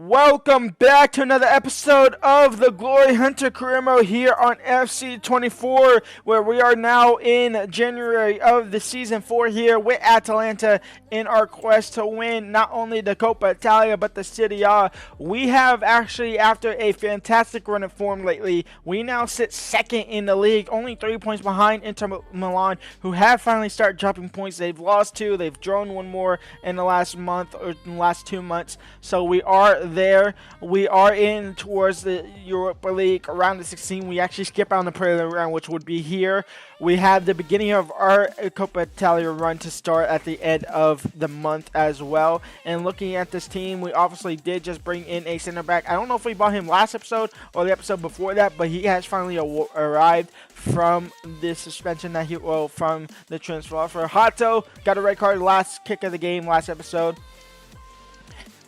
Welcome back to another episode of the Glory Hunter Career Mode here on FC24, where we are now in January of the Season 4 here with Atalanta in our quest to win not only the Copa Italia but the Serie A. We have actually, after a fantastic run of form lately, we now sit second in the league, only 3 points behind Inter Milan, who have finally started dropping points. They've lost 2, they've drawn 1 more in the last month or in the last 2 months, so we are there. We are in towards the Europa League around the 16. We actually skip out on the preliminary round, which would be here. We have the beginning of our Copa Italia run to start at the end of the month as well. And looking at this team, we obviously did just bring in a center back. I don't know if we bought him last episode or the episode before that, but he has finally arrived from the suspension that from the transfer offer. Hato got a red card last kick of the game last episode.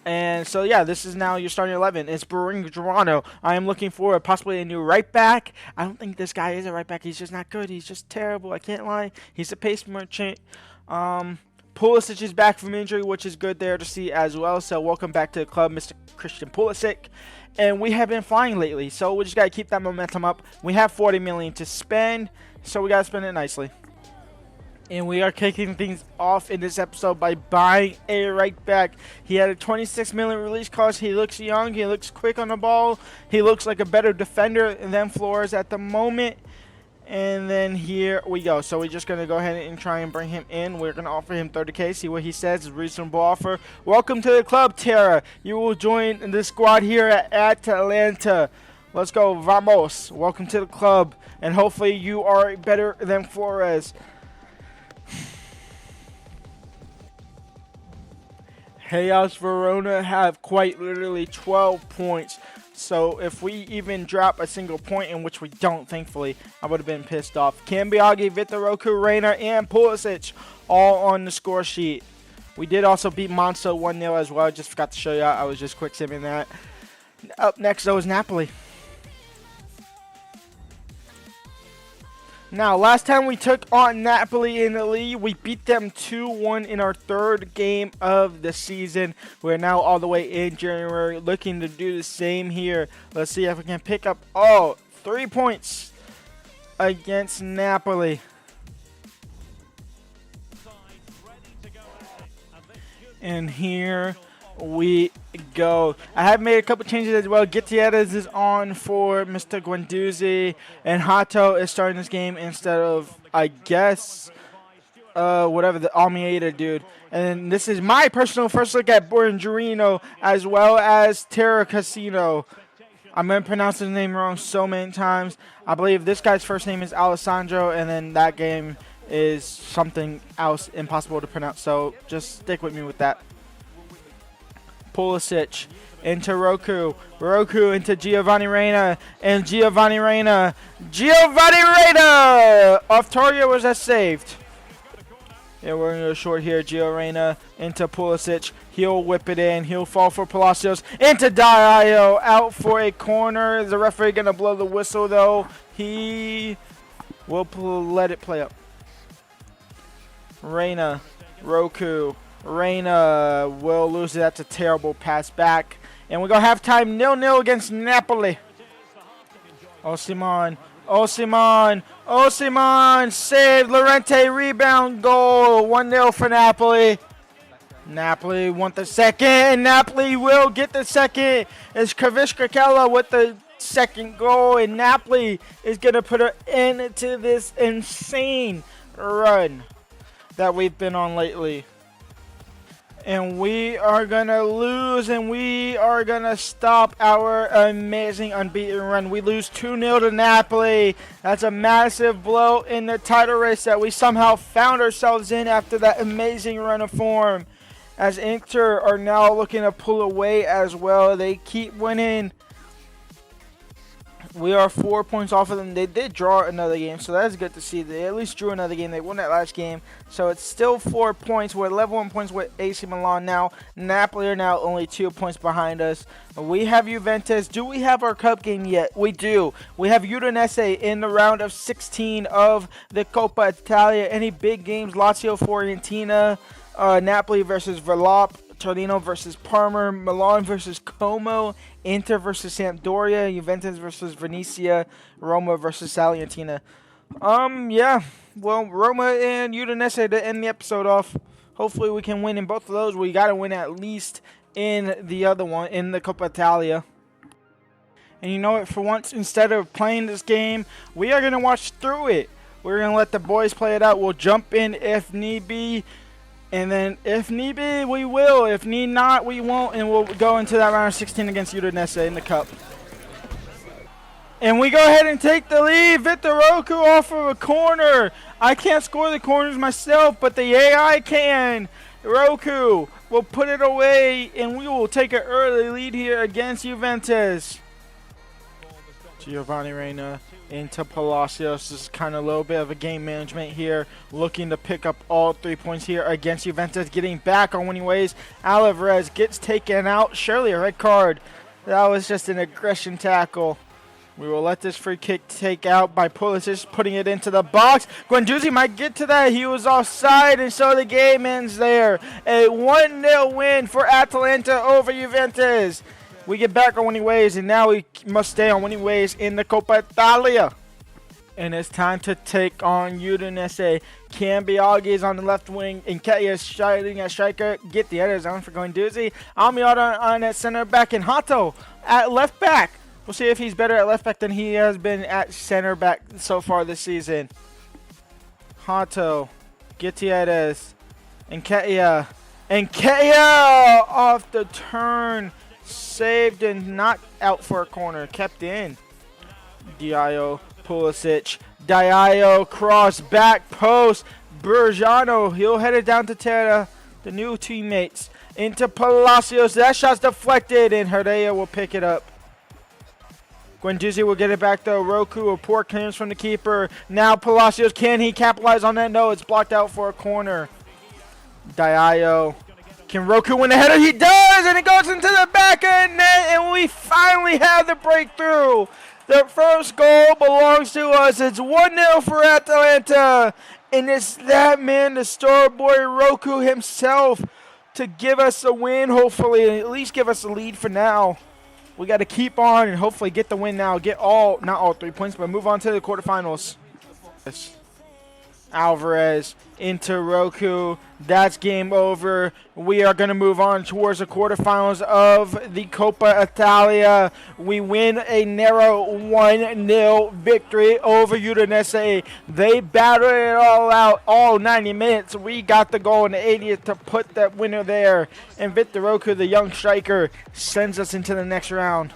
And so, yeah, this is now your starting 11. It's Geronimo. I am looking for possibly a new right back. I don't think this guy is a right back. He's just not good. He's just terrible. I can't lie. He's a pace merchant. Pulisic is back from injury, which is good there to see as well. So, welcome back to the club, Mr. Christian Pulisic. And we have been flying lately, so we just got to keep that momentum up. We have 40 million to spend, so we got to spend it nicely. And we are kicking things off in this episode by buying a right back. He had a 26 million release cost. He looks young. He looks quick on the ball. He looks like a better defender than Flores at the moment. And then here we go. So we're just going to go ahead and try and bring him in. We're going to offer him 30K. See what he says. It's a reasonable offer. Welcome to the club, Tara. You will join the squad here at Atalanta. Let's go. Vamos. Welcome to the club. And hopefully you are better than Flores. Hellas Verona have quite literally 12 points. So if we even drop a single point, in which we don't, thankfully, I would have been pissed off. Cambiaghi, Vitor Reina, and Pulisic all on the score sheet. We did also beat Monza 1-0 as well. I just forgot to show you. I was just quick simming that. Up next, though, is Napoli. Now, last time we took on Napoli in the league, we beat them 2-1 in our third game of the season. We're now all the way in January, looking to do the same here. Let's see if we can pick up 3 points against Napoli. And here we go. I have made a couple changes as well. Gutierrez is on for Mr. Guendouzi, and Hato is starting this game instead of, I guess, whatever, the Almeida dude. And this is my personal first look at Geronimo as well as Terra Casino. I'm going to pronounce his name wrong so many times. I believe this guy's first name is Alessandro, and then that game is something else impossible to pronounce. So just stick with me with that. Pulisic into Roku into Giovanni Reina, and Giovanni Reina off target. Was that saved? Yeah, we're going to go short here. Gio Reina into Pulisic. He'll whip it in. He'll fall for Palacios. Into Diallo. Out for a corner. Is the referee going to blow the whistle, though? He will let it play up. Reina. Roku. Reina will lose it. That's a terrible pass back. And we go halftime 0-0 against Napoli. Osimhen. Save. Llorente rebound goal. 1-0 for Napoli. Napoli want the second. Napoli will get the second. It's Kvishkakela with the second goal. And Napoli is going to put an end to this insane run that we've been on lately. And we are going to lose, and we are going to stop our amazing unbeaten run. We lose 2-0 to Napoli. That's a massive blow in the title race that we somehow found ourselves in after that amazing run of form. As Inter are now looking to pull away as well. They keep winning. We are 4 points off of them. They did draw another game, so that's good to see. They at least drew another game. They won that last game, so it's still 4 points. We're level 1 points with AC Milan now. Napoli are now only 2 points behind us. We have Juventus. Do we have our cup game yet? We do. We have Udinese in the round of 16 of the Copa Italia. Any big games? Lazio, Fiorentina, Napoli versus Verlop, Torino versus Parma, Milan versus Como, Inter versus Sampdoria, Juventus versus Venezia, Roma versus Salernitana. Yeah. Well, Roma and Udinese to end the episode off. Hopefully we can win in both of those. We got to win at least in the other one, in the Copa Italia. And you know what? For once, instead of playing this game, we are going to watch through it. We're going to let the boys play it out. We'll jump in if need be. And then if need be, we will. If need not, we won't. And we'll go into that round of 16 against Udinese in the Cup. And we go ahead and take the lead. Victor Roku off of a corner. I can't score the corners myself, but the AI can. Roku will put it away, and we will take an early lead here against Juventus. Giovanni Reina into Palacios. This is kind of a little bit of a game management here. Looking to pick up all 3 points here against Juventus. Getting back on winning ways. Alvarez gets taken out. Surely a red card. That was just an aggression tackle. We will let this free kick take out by Pulisic, putting it into the box. Guendouzi might get to that. He was offside, and so the game ends there. A 1-0 win for Atalanta over Juventus. We get back on winning ways, and now we must stay on winning ways in the Copa Italia. And it's time to take on Udinese. Cambiaghi is on the left wing, and Ketia is shouting at striker. Get the other zone for Guendouzi. Amiata on at center back, and Hato at left back. We'll see if he's better at left back than he has been at center back so far this season. Hato, Gutierrez, and Ketia. And Ketia off the turn. Saved and not out for a corner. Kept in. Diallo, Pulisic. Diallo, cross, back post. Bergiano, he'll head it down to Terra. The new teammates. Into Palacios. That shot's deflected, and Herrera will pick it up. Guendouzi will get it back though. Roku, a poor clearance from the keeper. Now Palacios, can he capitalize on that? No, it's blocked out for a corner. Diallo. Can Roku win the header? He does, and it goes into the back of the net, and we finally have the breakthrough. The first goal belongs to us. It's 1-0 for Atalanta, and it's that man, the star boy Roku himself, to give us a win, hopefully, and at least give us a lead for now. We got to keep on and hopefully get the win now. Get not all 3 points, but move on to the quarterfinals. Alvarez into Roku. That's game over. We are going to move on towards the quarterfinals of the Copa Italia. We win a narrow 1-0 victory over Udinese. They battled it all out all 90 minutes. We got the goal in the 80th to put that winner there. And Victor Roku, the young striker, sends us into the next round.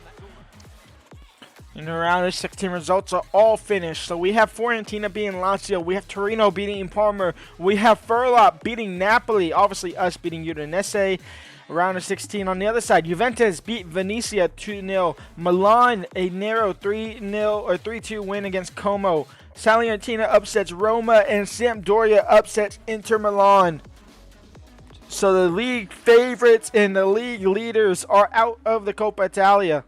And the round of 16 results are all finished. So we have Fiorentina beating Lazio. We have Torino beating Parma. We have Furlop beating Napoli. Obviously us beating Udinese. Round of 16 on the other side. Juventus beat Venezia 2-0. Milan a narrow 3-0 or 3-2 win against Como. Salernitana upsets Roma, and Sampdoria upsets Inter Milan. So the league favorites and the league leaders are out of the Copa Italia.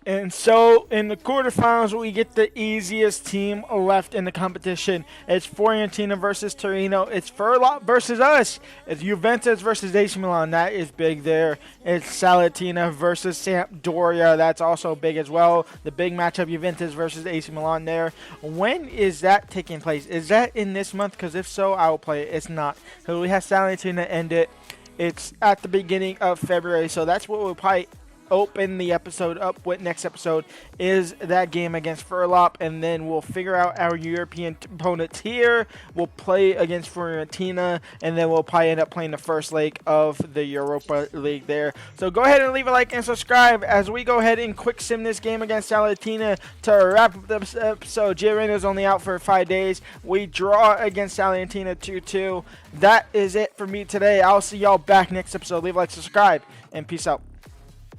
And so, in the quarterfinals, we get the easiest team left in the competition. It's Fiorentina versus Torino. It's Furlop versus us. It's Juventus versus AC Milan. That is big there. It's Salernitana versus Sampdoria. That's also big as well. The big matchup, Juventus versus AC Milan there. When is that taking place? Is that in this month? Because if so, I will play it. It's not. So we have Salernitana end it. It's at the beginning of February. So that's what we'll probably open the episode up with. Next episode is that game against Furlop, and then we'll figure out our European opponents here. We'll play against Fiorentina, and then we'll probably end up playing the first leg of the Europa League there. So go ahead and leave a like and subscribe as we go ahead and quick sim this game against Salernitana to wrap up this episode. Giovanni's only out for 5 days. We draw against Salernitana 2-2. That is it for me today. I'll see y'all back next episode. Leave a like, subscribe, and peace out.